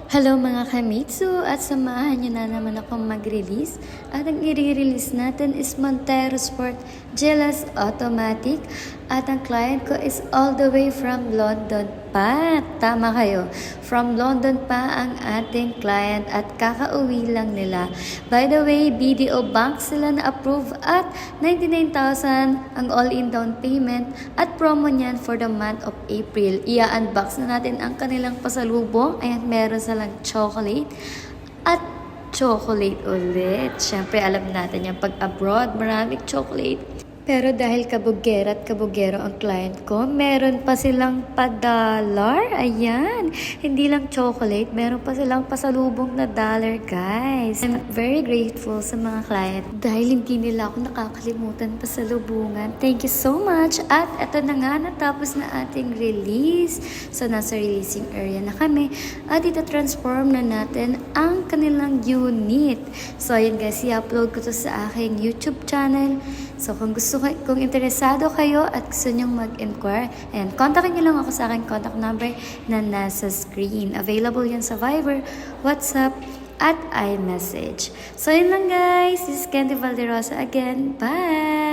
Hello mga kamitsu at samahan niyo na naman akong mag-release at ang i-release natin is Montero Sport Jealous Automatic at ang client ko is all the way from London pa. Tama kayo, from London pa ang ating client at kakauwi lang nila. By the way, BDO Bank sila na-approve at 99,000 ang all-in down payment at promo niyan for the month of April. Ia-unbox na natin ang kanilang pasalubong. Ayan, meron silang chocolate at chocolate ulit. Siyempre, alam natin yung pag abroad, maraming chocolate. Pero dahil kabugera at kabugero ang client ko, meron pa silang pa-dollar. Ayan. Hindi lang chocolate, meron pa silang pasalubong na dollar, guys. I'm very grateful sa mga client dahil hindi nila ako nakakalimutan pasalubungan. Thank you so much. At eto na nga, natapos na ating release. So, nasa releasing area na kami. At ita-transform na natin ang kanilang unit. So, ayun guys, i-upload ko to sa aking YouTube channel. So, kung interesado kayo at gusto nyong mag-inquire, and kontakin nyo lang ako sa aking contact number na nasa screen. Available yan sa Viber, WhatsApp, at iMessage. So, yun lang guys. This is Candy Valderosa again. Bye!